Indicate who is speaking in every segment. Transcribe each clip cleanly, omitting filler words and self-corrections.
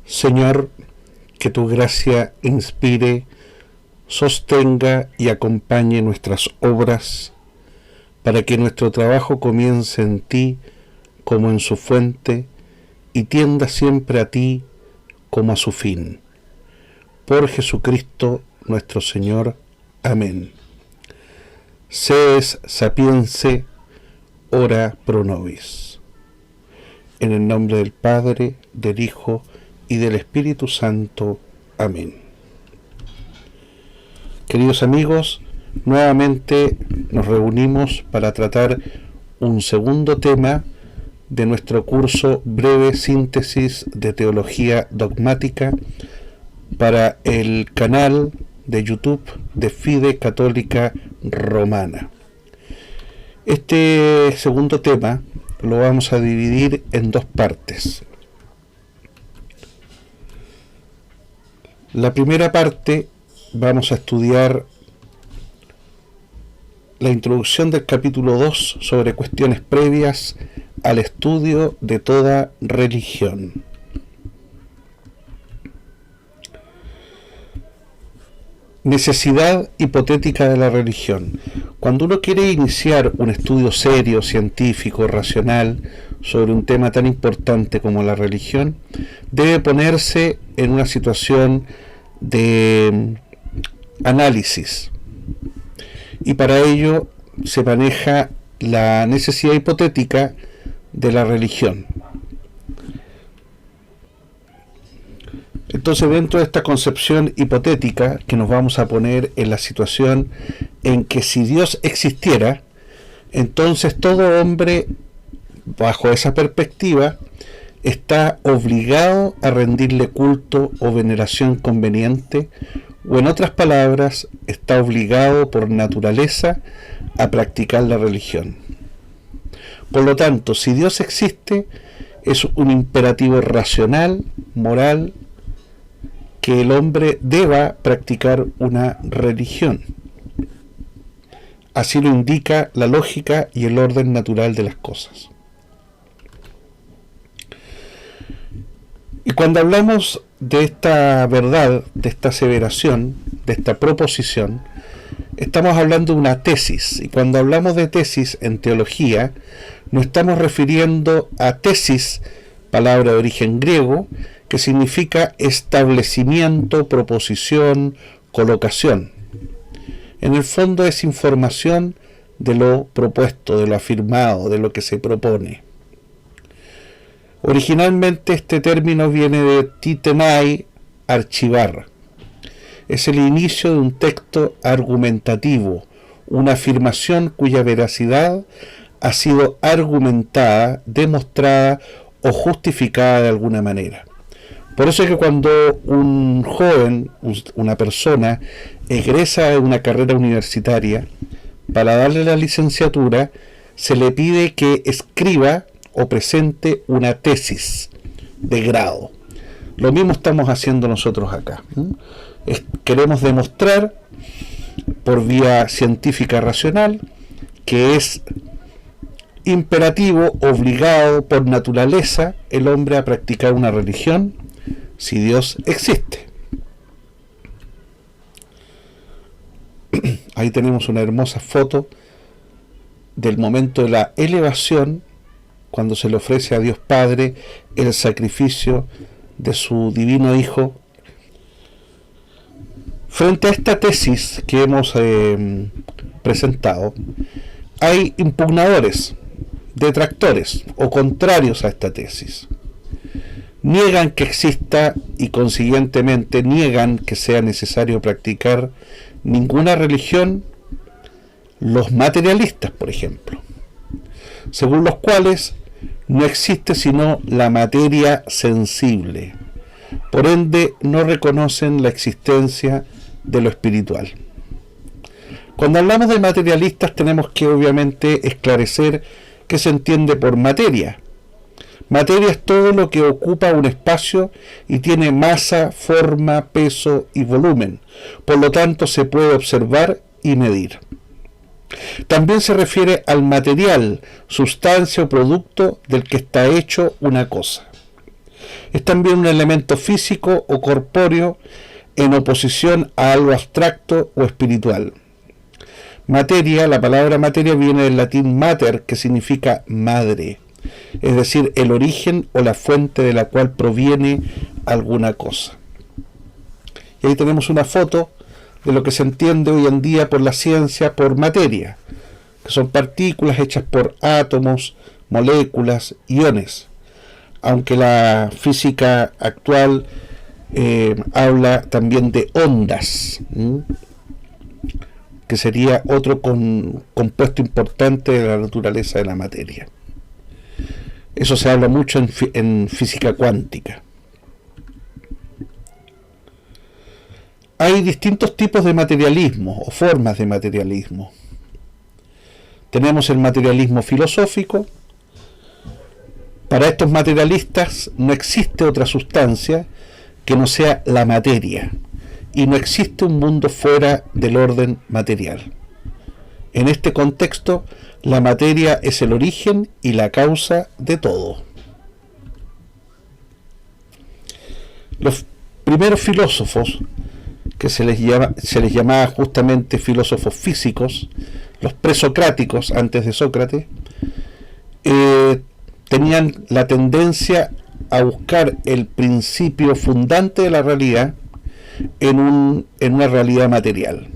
Speaker 1: Señor, que tu gracia inspire, sostenga y acompañe nuestras obras, para que nuestro trabajo comience en ti como en su fuente y tienda siempre a ti como a su fin. Por Jesucristo nuestro Señor. Amén. Sedes sapiense, ora pro nobis. En el nombre del Padre, del Hijo y del Espíritu Santo. Amén. Queridos amigos, nuevamente nos reunimos para tratar un segundo tema de nuestro curso Breve Síntesis de Teología Dogmática para el canal de YouTube de Fide Católica Romana. Este segundo tema lo vamos a dividir en dos partes. La primera parte vamos a estudiar la introducción del capítulo 2 sobre cuestiones previas al estudio de toda religión. Necesidad hipotética de la religión. Cuando uno quiere iniciar un estudio serio, científico, racional, sobre un tema tan importante como la religión, debe ponerse en una situación de análisis. Y para ello se maneja la necesidad hipotética de la religión. Entonces, dentro de esta concepción hipotética, que nos vamos a poner en la situación en que si Dios existiera, entonces todo hombre, bajo esa perspectiva, está obligado a rendirle culto o veneración conveniente, o en otras palabras, está obligado por naturaleza a practicar la religión. Por lo tanto, si Dios existe, es un imperativo racional, moral, que el hombre deba practicar una religión. Así lo indica la lógica y el orden natural de las cosas. Y cuando hablamos de esta verdad, de esta aseveración, de esta proposición, estamos hablando de una tesis. Y cuando hablamos de tesis en teología, nos estamos refiriendo a tesis, palabra de origen griego, que significa establecimiento, proposición, colocación. En el fondo es información de lo propuesto, de lo afirmado, de lo que se propone. Originalmente este término viene de titemai, archivar. Es el inicio de un texto argumentativo, una afirmación cuya veracidad ha sido argumentada, demostrada o justificada de alguna manera. Por eso es que cuando un joven, una persona, egresa de una carrera universitaria, para darle la licenciatura, se le pide que escriba o presente una tesis de grado. Lo mismo estamos haciendo nosotros acá. Queremos demostrar, por vía científica racional, que es imperativo, obligado por naturaleza, el hombre a practicar una religión, si Dios existe. Ahí tenemos una hermosa foto del momento de la elevación, cuando se le ofrece a Dios Padre el sacrificio de su divino Hijo. Frente a esta tesis que hemos presentado, hay impugnadores, detractores o contrarios a esta tesis. Niegan que exista y consiguientemente niegan que sea necesario practicar ninguna religión los materialistas, por ejemplo, según los cuales no existe sino la materia sensible. Por ende, no reconocen la existencia de lo espiritual. Cuando hablamos de materialistas, tenemos que obviamente esclarecer qué se entiende por materia. Materia es todo lo que ocupa un espacio y tiene masa, forma, peso y volumen. Por lo tanto, se puede observar y medir. También se refiere al material, sustancia o producto del que está hecho una cosa. Es también un elemento físico o corpóreo en oposición a algo abstracto o espiritual. Materia, la palabra materia viene del latín mater, que significa madre, es decir, el origen o la fuente de la cual proviene alguna cosa. Y ahí tenemos una foto de lo que se entiende hoy en día por la ciencia por materia, que son partículas hechas por átomos, moléculas, iones, aunque la física actual habla también de ondas, que sería otro compuesto importante de la naturaleza de la materia. Eso se habla mucho en física cuántica. Hay distintos tipos de materialismo o formas de materialismo. Tenemos el materialismo filosófico. Para estos materialistas no existe otra sustancia que no sea la materia, y no existe un mundo fuera del orden material. En este contexto, la materia es el origen y la causa de todo. Los primeros filósofos, que se les llamaba justamente filósofos físicos, los presocráticos antes de Sócrates, tenían la tendencia a buscar el principio fundante de la realidad en una realidad material.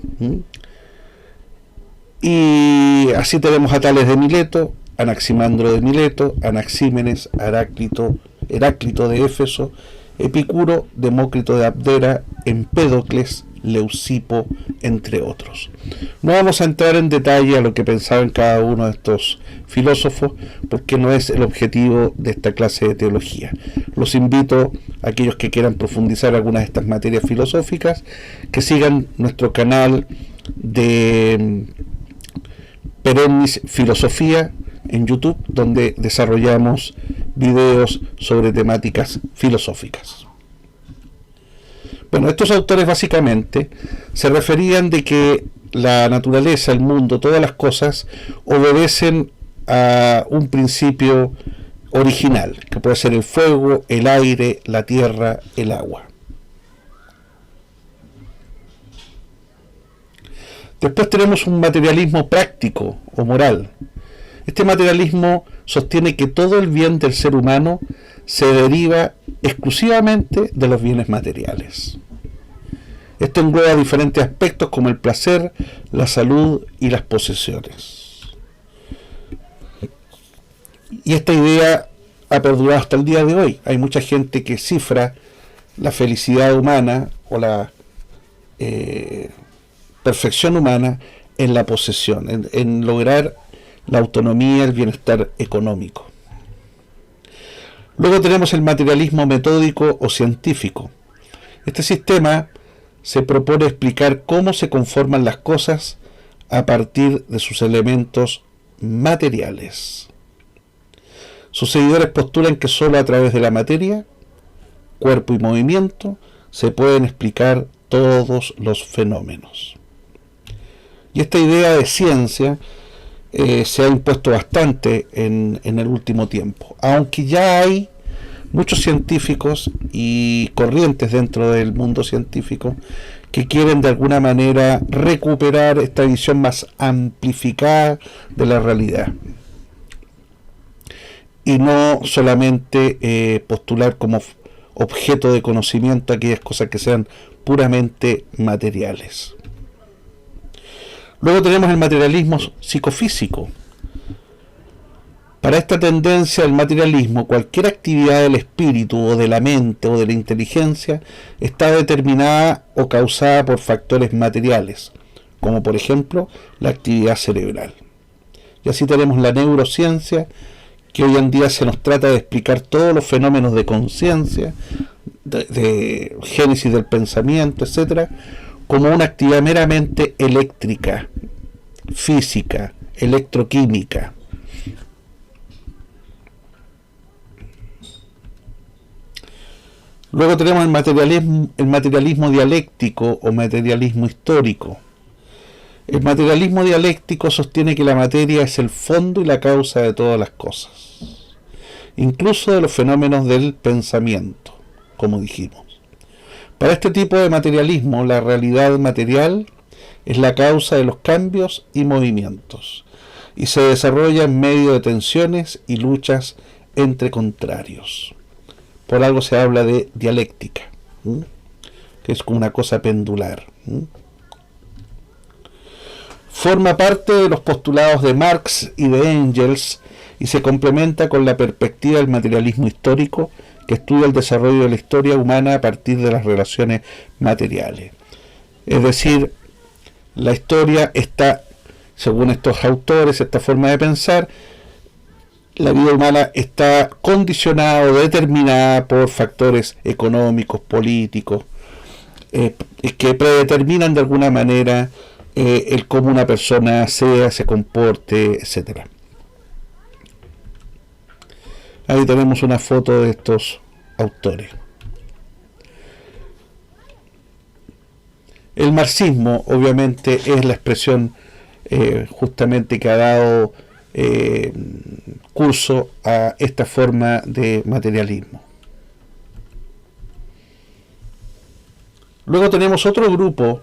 Speaker 1: Y así tenemos a Tales de Mileto, Anaximandro de Mileto, Anaxímenes, Heráclito de Éfeso, Epicuro, Demócrito de Abdera, Empédocles, Leucipo, entre otros. No vamos a entrar en detalle a lo que pensaban cada uno de estos filósofos, porque no es el objetivo de esta clase de teología. Los invito a aquellos que quieran profundizar algunas de estas materias filosóficas, que sigan nuestro canal de Perennis Filosofía en YouTube, donde desarrollamos videos sobre temáticas filosóficas. Bueno, estos autores básicamente se referían de que la naturaleza, el mundo, todas las cosas obedecen a un principio original, que puede ser el fuego, el aire, la tierra, el agua. Después tenemos un materialismo práctico o moral. Este materialismo sostiene que todo el bien del ser humano se deriva exclusivamente de los bienes materiales. Esto engloba diferentes aspectos como el placer, la salud y las posesiones. Y esta idea ha perdurado hasta el día de hoy. Hay mucha gente que cifra la felicidad humana o la perfección humana en la posesión, en lograr la autonomía, el bienestar económico. Luego tenemos el materialismo metódico o científico. Este sistema se propone explicar cómo se conforman las cosas a partir de sus elementos materiales. Sus seguidores postulan que sólo a través de la materia, cuerpo y movimiento se pueden explicar todos los fenómenos. Y esta idea de ciencia se ha impuesto bastante en el último tiempo, aunque ya hay muchos científicos y corrientes dentro del mundo científico que quieren de alguna manera recuperar esta visión más amplificada de la realidad y no solamente postular como objeto de conocimiento aquellas cosas que sean puramente materiales. Luego tenemos el materialismo psicofísico. Para esta tendencia del materialismo, cualquier actividad del espíritu o de la mente o de la inteligencia está determinada o causada por factores materiales, como por ejemplo la actividad cerebral. Y así tenemos la neurociencia, que hoy en día se nos trata de explicar todos los fenómenos de conciencia, de génesis del pensamiento, etcétera, como una actividad meramente eléctrica, física, electroquímica. Luego tenemos el materialismo dialéctico o materialismo histórico. El materialismo dialéctico sostiene que la materia es el fondo y la causa de todas las cosas. incluso de los fenómenos del pensamiento, como dijimos. Para este tipo de materialismo, la realidad material es la causa de los cambios y movimientos, y se desarrolla en medio de tensiones y luchas entre contrarios. Por algo se habla de dialéctica, que es como una cosa pendular. Forma parte de los postulados de Marx y de Engels y se complementa con la perspectiva del materialismo histórico, que estudia el desarrollo de la historia humana a partir de las relaciones materiales. Es decir, la historia está, según estos autores, esta forma de pensar, la vida humana está condicionada o determinada por factores económicos, políticos, que predeterminan de alguna manera el cómo una persona sea, se comporte, etcétera. Ahí tenemos una foto de estos autores. El marxismo, obviamente, es la expresión justamente que ha dado curso a esta forma de materialismo. Luego tenemos otro grupo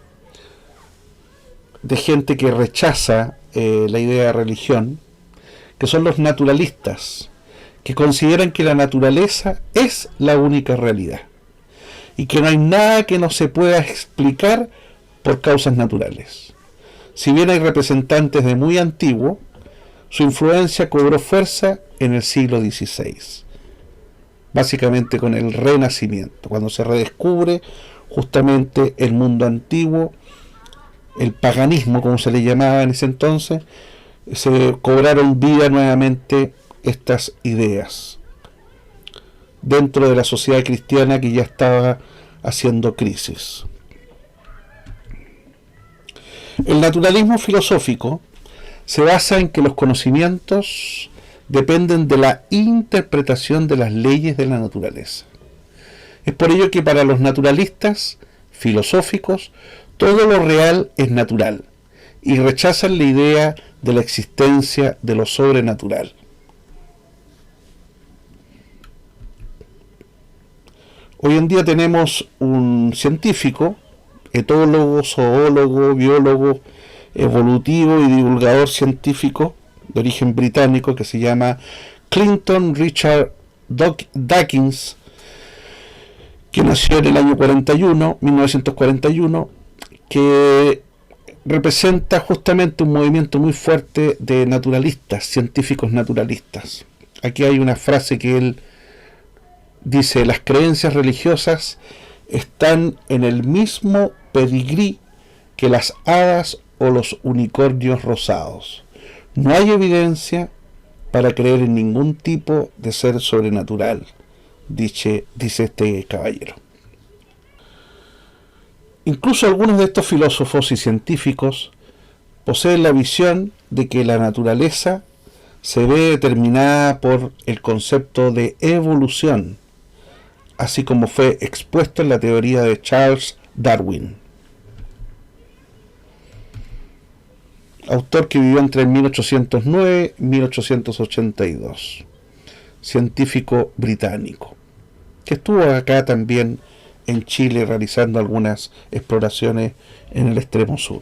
Speaker 1: de gente que rechaza la idea de religión, que son los naturalistas, que consideran que la naturaleza es la única realidad y que no hay nada que no se pueda explicar por causas naturales. Si bien hay representantes de muy antiguo, su influencia cobró fuerza en el siglo XVI, básicamente con el Renacimiento, cuando se redescubre justamente el mundo antiguo, el paganismo, como se le llamaba en ese entonces, se cobraron vida nuevamente estas ideas dentro de la sociedad cristiana que ya estaba haciendo crisis. El naturalismo filosófico se basa en que los conocimientos dependen de la interpretación de las leyes de la naturaleza. Es por ello que para los naturalistas filosóficos todo lo real es natural y rechazan la idea de la existencia de lo sobrenatural. Hoy en día tenemos un científico, etólogo, zoólogo, biólogo, evolutivo y divulgador científico de origen británico que se llama Clinton Richard Dawkins, que nació en el año 1941, que representa justamente un movimiento muy fuerte de naturalistas, científicos naturalistas. Aquí hay una frase que él dice: las creencias religiosas están en el mismo pedigrí que las hadas o los unicornios rosados. No hay evidencia para creer en ningún tipo de ser sobrenatural, dice este caballero. Incluso algunos de estos filósofos y científicos poseen la visión de que la naturaleza se ve determinada por el concepto de evolución, así como fue expuesto en la teoría de Charles Darwin, autor que vivió entre 1809 y 1882, científico británico, que estuvo acá también en Chile realizando algunas exploraciones en el extremo sur.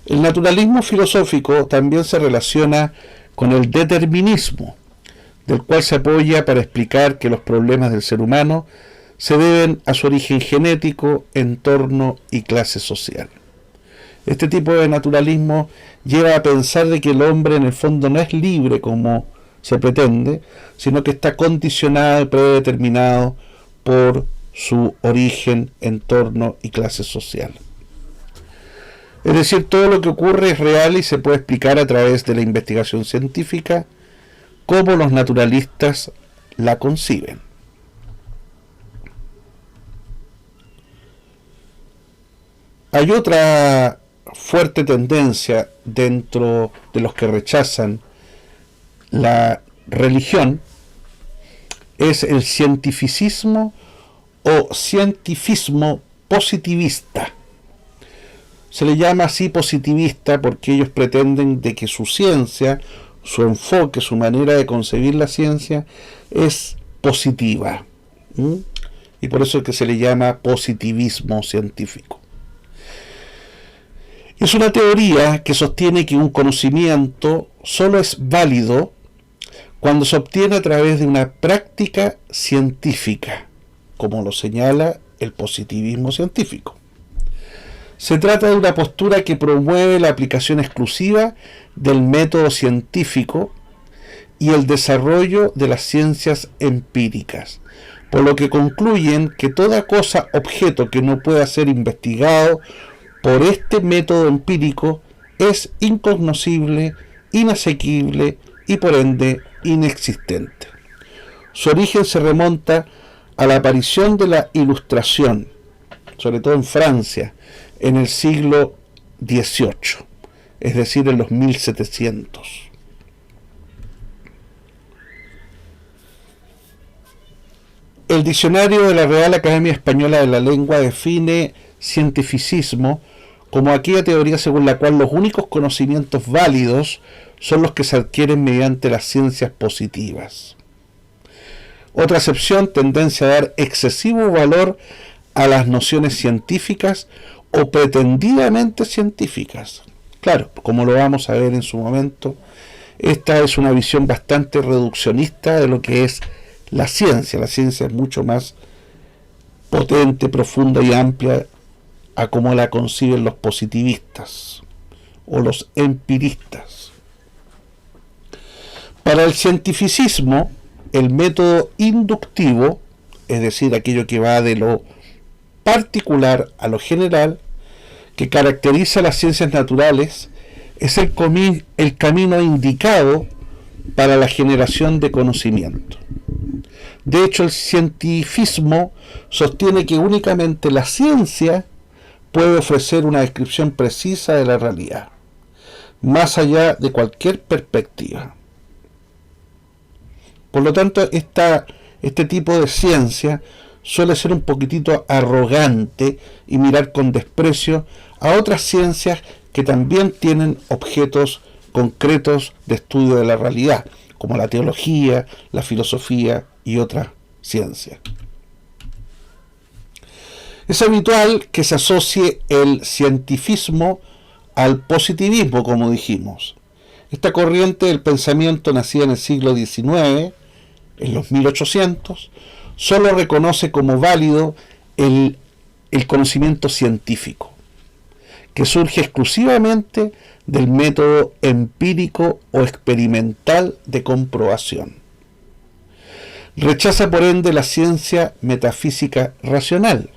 Speaker 1: El naturalismo filosófico también se relaciona con el determinismo, del cual se apoya para explicar que los problemas del ser humano se deben a su origen genético, entorno y clase social. Este tipo de naturalismo lleva a pensar de que el hombre en el fondo no es libre como se pretende, sino que está condicionado y predeterminado por su origen, entorno y clase social. Es decir, todo lo que ocurre es real y se puede explicar a través de la investigación científica, como los naturalistas la conciben. Hay otra fuerte tendencia dentro de los que rechazan la religión, es el cientificismo o cientifismo positivista. Se le llama así positivista porque ellos pretenden de que su ciencia su enfoque, su manera de concebir la ciencia es positiva. Y por eso es que se le llama positivismo científico. Es una teoría que sostiene que un conocimiento solo es válido cuando se obtiene a través de una práctica científica, como lo señala el positivismo científico. Se trata de una postura que promueve la aplicación exclusiva del método científico y el desarrollo de las ciencias empíricas, por lo que concluyen que toda cosa, objeto que no pueda ser investigado por este método empírico es incognoscible, inasequible y por ende inexistente. Su origen se remonta a la aparición de la Ilustración, sobre todo en Francia, en el siglo XVIII, es decir, en los 1700. El diccionario de la Real Academia Española de la Lengua define cientificismo como aquella teoría según la cual los únicos conocimientos válidos son los que se adquieren mediante las ciencias positivas. Otra acepción, tendencia a dar excesivo valor a las nociones científicas o pretendidamente científicas. Claro, como lo vamos a ver en su momento, esta es una visión bastante reduccionista de lo que es la ciencia. La ciencia es mucho más potente, profunda y amplia a como la conciben los positivistas o los empiristas. Para el cientificismo, el método inductivo, es decir, aquello que va de lo particular a lo general, que caracteriza las ciencias naturales, es el camino indicado para la generación de conocimiento. De hecho, el cientifismo sostiene que únicamente la ciencia puede ofrecer una descripción precisa de la realidad, más allá de cualquier perspectiva. Por lo tanto, este tipo de ciencia suele ser un poquitito arrogante y mirar con desprecio a otras ciencias que también tienen objetos concretos de estudio de la realidad, como la teología, la filosofía y otras ciencias. Es habitual que se asocie el cientifismo al positivismo, como dijimos. Esta corriente del pensamiento, nacida en el siglo XIX, en los 1800, solo reconoce como válido el conocimiento científico, que surge exclusivamente del método empírico o experimental de comprobación. Rechaza por ende la ciencia metafísica racional.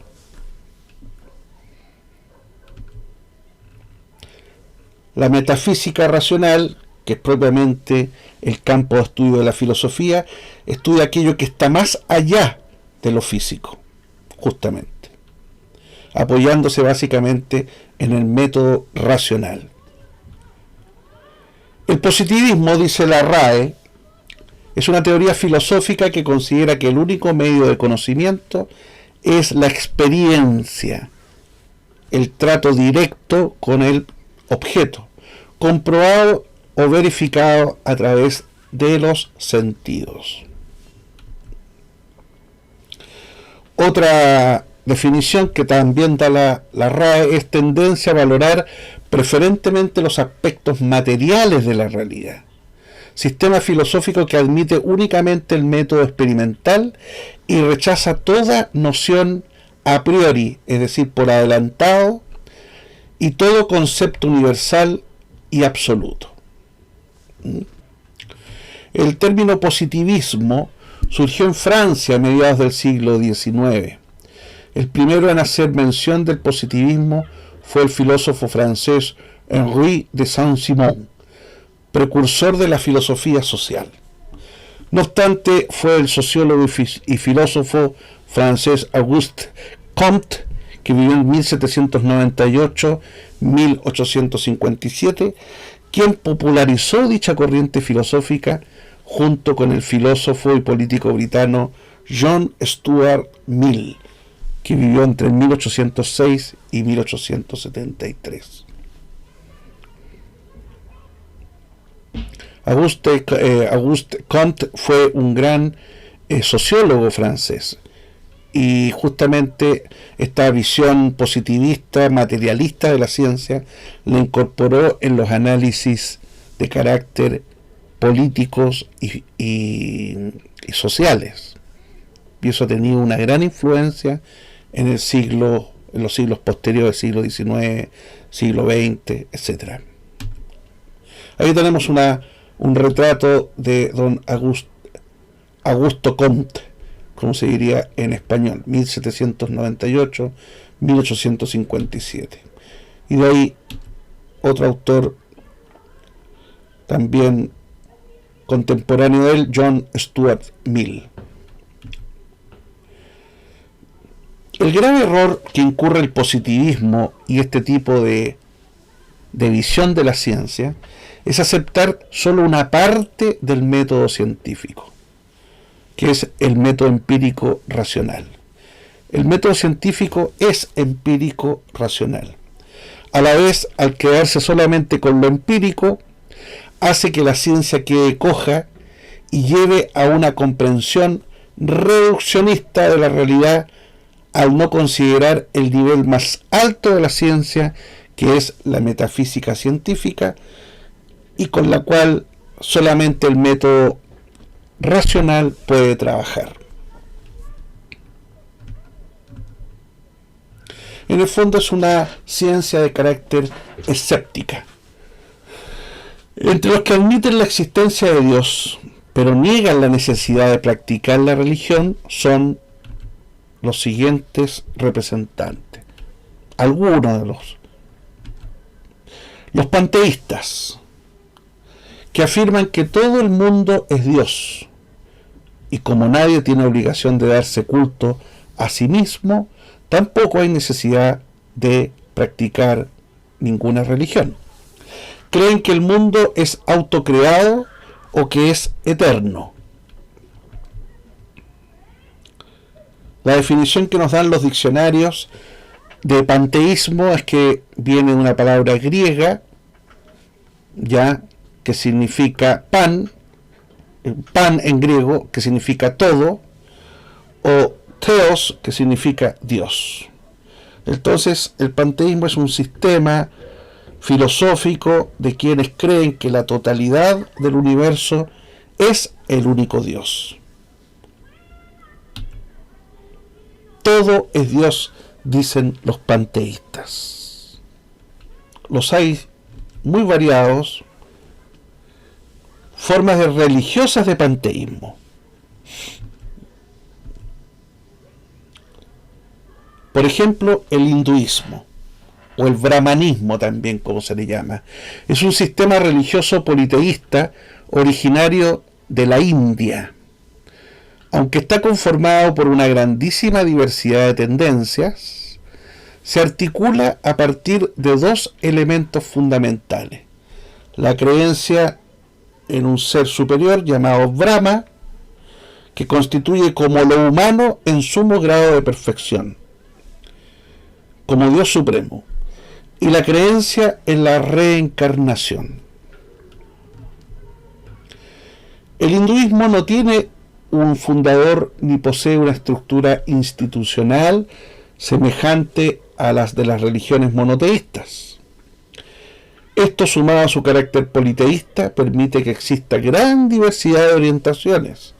Speaker 1: La metafísica racional, que es propiamente el campo de estudio de la filosofía, estudia aquello que está más allá de lo físico, justamente, apoyándose básicamente en el método racional. El positivismo, dice la RAE, es una teoría filosófica que considera que el único medio de conocimiento es la experiencia, el trato directo con el objeto, comprobado o verificado a través de los sentidos. Otra definición que también da la RAE es tendencia a valorar preferentemente los aspectos materiales de la realidad. Sistema filosófico que admite únicamente el método experimental y rechaza toda noción a priori, es decir, por adelantado, y todo concepto universal y absoluto. El término positivismo surgió en Francia a mediados del siglo XIX. El primero en hacer mención del positivismo fue el filósofo francés Henri de Saint-Simon, precursor de la filosofía social. No obstante, fue el sociólogo y filósofo francés Auguste Comte, que vivió en 1798-1857, quien popularizó dicha corriente filosófica junto con el filósofo y político británico John Stuart Mill, que vivió entre 1806 y 1873. Auguste Comte fue un gran sociólogo francés, y justamente esta visión positivista, materialista de la ciencia, la incorporó en los análisis de carácter políticos y sociales. Y eso ha tenido una gran influencia en los siglos posteriores, siglo XIX, siglo XX, etc. Ahí tenemos un retrato de don Augusto Comte, como se diría en español, 1798-1857. Y de ahí otro autor también contemporáneo de él, John Stuart Mill. El grave error que incurre el positivismo y este tipo de visión de la ciencia es aceptar solo una parte del método científico, que es el método empírico racional. El método científico es empírico racional. A la vez, al quedarse solamente con lo empírico, hace que la ciencia quede coja y lleve a una comprensión reduccionista de la realidad, al no considerar el nivel más alto de la ciencia, que es la metafísica científica, y con la cual solamente el método racional puede trabajar. En el fondo es una ciencia de carácter escéptica. Entre los que admiten la existencia de Dios, pero niegan la necesidad de practicar la religión, son los siguientes representantes. Algunos de los panteístas, que afirman que todo el mundo es Dios, y como nadie tiene obligación de darse culto a sí mismo, tampoco hay necesidad de practicar ninguna religión. Creen que el mundo es autocreado o que es eterno. La definición que nos dan los diccionarios de panteísmo es que viene de una palabra griega, ya, que significa pan en griego, que significa todo, o theos, que significa Dios. Entonces, el panteísmo es un sistema filosófico de quienes creen que la totalidad del universo es el único Dios. Todo es Dios, dicen los panteístas. Los hay muy variados, formas religiosas de panteísmo. Por ejemplo, el hinduismo, o el brahmanismo también, como se le llama. Es un sistema religioso politeísta originario de la India. Aunque está conformado por una grandísima diversidad de tendencias, se articula a partir de dos elementos fundamentales: la creencia en un ser superior llamado Brahma, que constituye como lo humano en sumo grado de perfección, como Dios supremo, y la creencia en la reencarnación. El hinduismo no tiene un fundador ni posee una estructura institucional semejante a las de las religiones monoteístas. Esto, sumado a su carácter politeísta, permite que exista gran diversidad de orientaciones.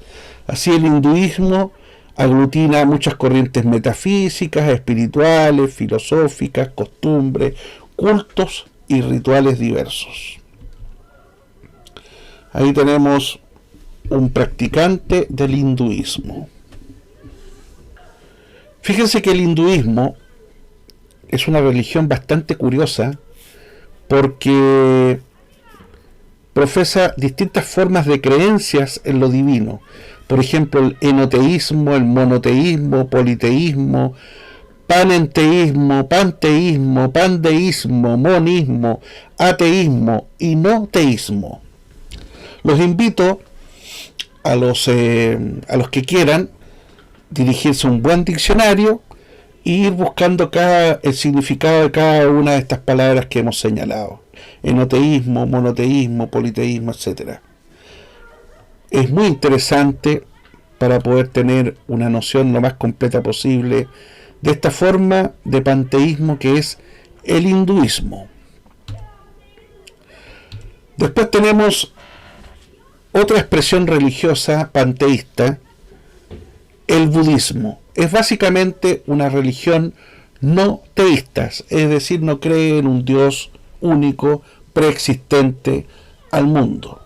Speaker 1: Así, el hinduismo aglutina muchas corrientes metafísicas, espirituales, filosóficas, costumbres, cultos y rituales diversos. Ahí tenemos un practicante del hinduismo. Fíjense que el hinduismo es una religión bastante curiosa porque profesa distintas formas de creencias en lo divino. Por ejemplo, el enoteísmo, el monoteísmo, politeísmo, panenteísmo, panteísmo, pandeísmo, monismo, ateísmo y no teísmo. Los invito a los que quieran dirigirse a un buen diccionario e ir buscando el significado de cada una de estas palabras que hemos señalado: enoteísmo, monoteísmo, politeísmo, etc. es muy interesante para poder tener una noción lo más completa posible de esta forma de panteísmo que es el hinduismo. Después tenemos otra expresión religiosa panteísta, el budismo. Es básicamente una religión no teísta, es decir, no cree en un Dios único, preexistente al mundo.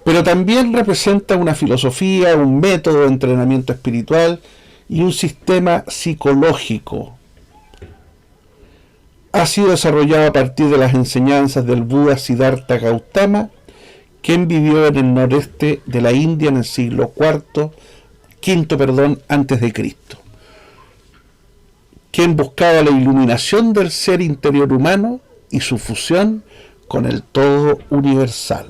Speaker 1: Pero también representa una filosofía, un método de entrenamiento espiritual y un sistema psicológico. Ha sido desarrollado a partir de las enseñanzas del Buda Siddhartha Gautama, quien vivió en el noreste de la India en el siglo V antes de Cristo, quien buscaba la iluminación del ser interior humano y su fusión con el todo universal.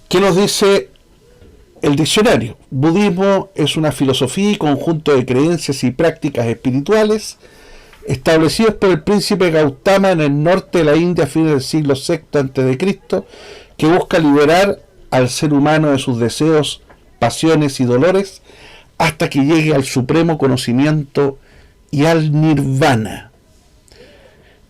Speaker 1: ¿Qué nos dice el diccionario? Budismo es una filosofía y conjunto de creencias y prácticas espirituales establecidos por el príncipe Gautama en el norte de la India a fines del siglo VI a.C., que busca liberar al ser humano de sus deseos, pasiones y dolores hasta que llegue al supremo conocimiento y al nirvana.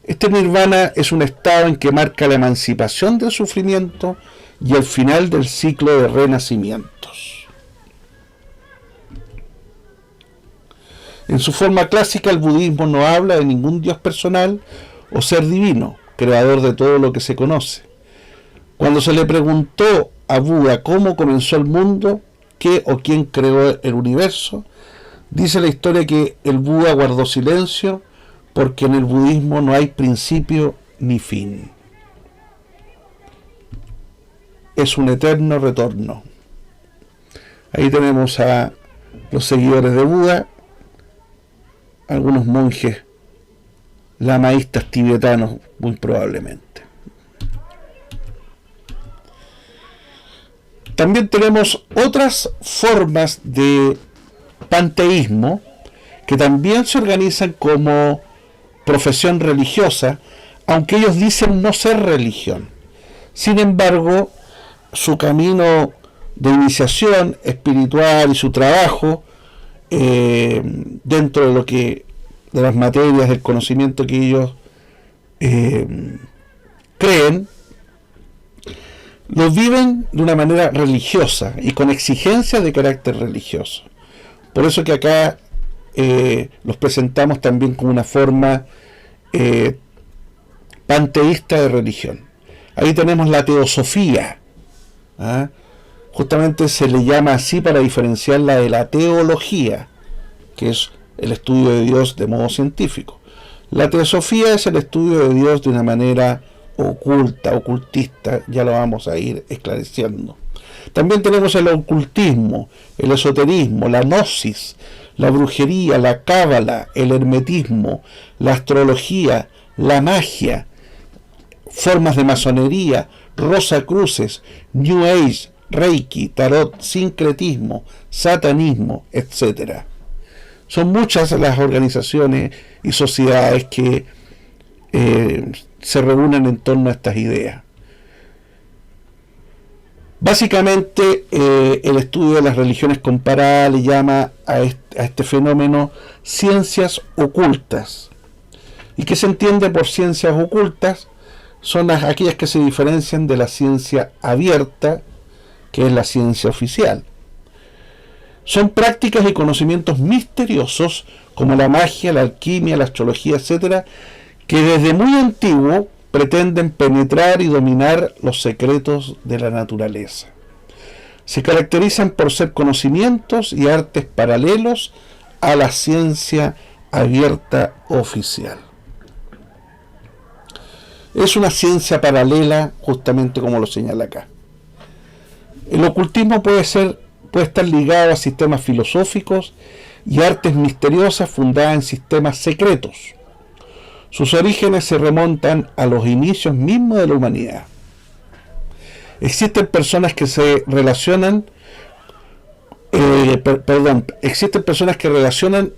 Speaker 1: Este nirvana es un estado en que marca la emancipación del sufrimiento y el final del ciclo de renacimientos. En su forma clásica, el budismo no habla de ningún dios personal o ser divino, creador de todo lo que se conoce. Cuando se le preguntó a Buda cómo comenzó el mundo, qué o quién creó el universo, dice la historia que el Buda guardó silencio porque en el budismo no hay principio ni fin. Es un eterno retorno. Ahí tenemos a los seguidores de Buda, algunos monjes lamaístas tibetanos, muy probablemente. También tenemos otras formas de panteísmo que también se organizan como profesión religiosa, aunque ellos dicen no ser religión. Sin embargo, su camino de iniciación espiritual y su trabajo dentro de lo que de las materias del conocimiento que ellos creen, lo viven de una manera religiosa y con exigencias de carácter religioso. Por eso que acá los presentamos también como una forma panteísta de religión. Ahí tenemos la teosofía. Justamente se le llama así para diferenciarla de la teología, que es el estudio de Dios de modo científico. La teosofía es el estudio de Dios de una manera oculta, ocultista, ya lo vamos a ir esclareciendo. También tenemos el ocultismo, el esoterismo, la gnosis, la brujería, la cábala, el hermetismo, la astrología, la magia, formas de masonería, rosacruces, New Age, Reiki, tarot, sincretismo, satanismo, etc. Son muchas las organizaciones y sociedades que se reúnen en torno a estas ideas. Básicamente, el estudio de las religiones comparadas le llama a este fenómeno ciencias ocultas. ¿Y qué se entiende por ciencias ocultas? Son aquellas que se diferencian de la ciencia abierta, que es la ciencia oficial. Son prácticas y conocimientos misteriosos, como la magia, la alquimia, la astrología, etc., que desde muy antiguo pretenden penetrar y dominar los secretos de la naturaleza. Se caracterizan por ser conocimientos y artes paralelos a la ciencia abierta oficial. Es una ciencia paralela, justamente como lo señala acá. El ocultismo puede estar ligado a sistemas filosóficos y artes misteriosas fundadas en sistemas secretos. Sus orígenes se remontan a los inicios mismos de la humanidad. Existen personas que relacionan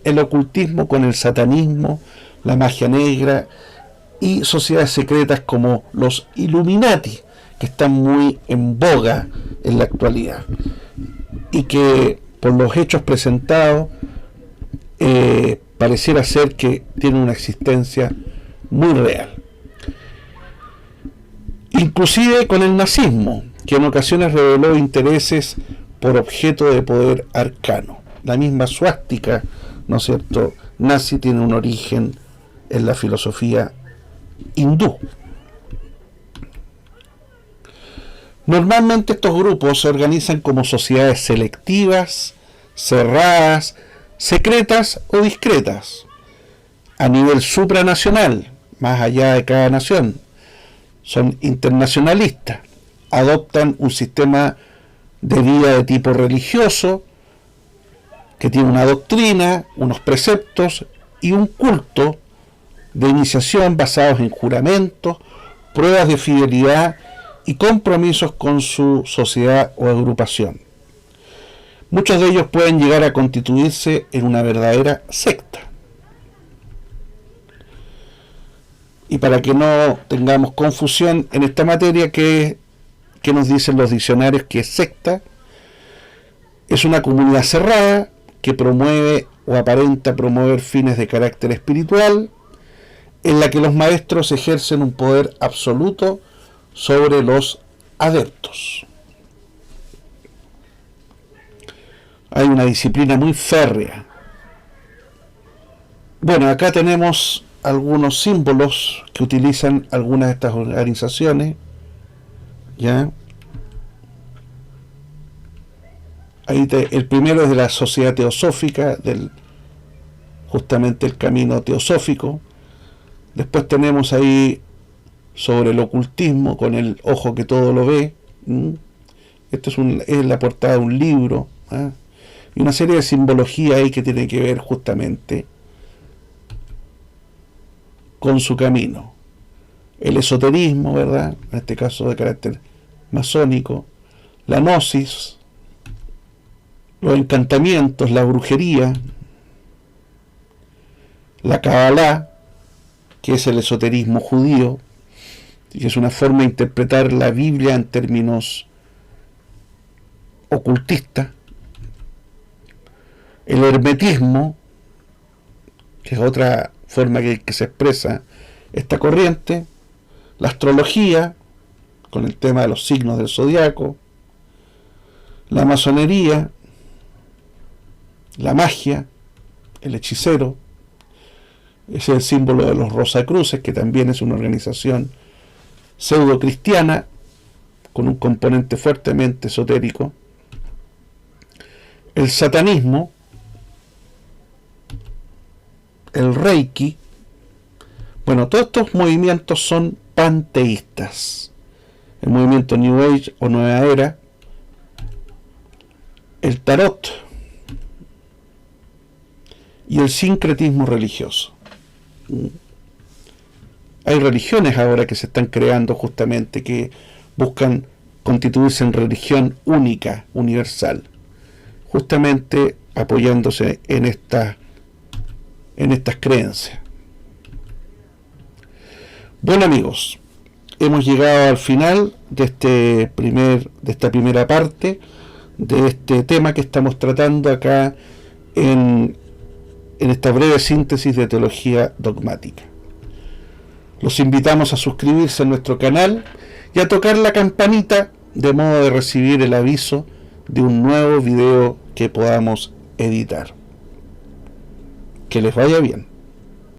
Speaker 1: el ocultismo con el satanismo, la magia negra y sociedades secretas como los Illuminati, que están muy en boga en la actualidad y que por los hechos presentados pareciera ser que tienen una existencia muy real. Inclusive con el nazismo, que en ocasiones reveló intereses por objeto de poder arcano. La misma suástica, ¿no es cierto?, nazi, tiene un origen en la filosofía hindú. Normalmente estos grupos se organizan como sociedades selectivas, cerradas, secretas o discretas, a nivel supranacional, más allá de cada nación. Son internacionalistas, adoptan un sistema de vida de tipo religioso, que tiene una doctrina, unos preceptos y un culto de iniciación basados en juramentos, pruebas de fidelidad y compromisos con su sociedad o agrupación. Muchos de ellos pueden llegar a constituirse en una verdadera secta. Y para que no tengamos confusión en esta materia, ¿qué nos dicen los diccionarios que es secta? Es una comunidad cerrada que promueve o aparenta promover fines de carácter espiritual, en la que los maestros ejercen un poder absoluto sobre los adeptos. Hay una disciplina muy férrea. Bueno, acá tenemos algunos símbolos que utilizan algunas de estas organizaciones, ¿ya? El primero es de la Sociedad Teosófica, justamente el camino teosófico. Después tenemos ahí sobre el ocultismo, con el ojo que todo lo ve. Esto es la portada de un libro, ¿eh? Y una serie de simbología ahí que tiene que ver justamente con su camino. El esoterismo, ¿verdad?, en este caso de carácter masónico, la gnosis, los encantamientos, la brujería, la Kabbalah, que es el esoterismo judío, y que es una forma de interpretar la Biblia en términos ocultistas, el hermetismo, que es otra forma que se expresa esta corriente, la astrología, con el tema de los signos del zodiaco, la masonería, la magia, el hechicero, ese es el símbolo de los Rosacruces, que también es una organización pseudo cristiana con un componente fuertemente esotérico, el satanismo, el Reiki. Bueno, todos estos movimientos son panteístas. El movimiento New Age o Nueva Era, el tarot y el sincretismo religioso. Hay religiones ahora que se están creando justamente que buscan constituirse en religión única, universal, justamente apoyándose en estas creencias. Bueno, amigos, hemos llegado al final de esta primera parte de este tema que estamos tratando acá en esta breve síntesis de teología dogmática. Los invitamos a suscribirse a nuestro canal y a tocar la campanita de modo de recibir el aviso de un nuevo video que podamos editar. Que les vaya bien.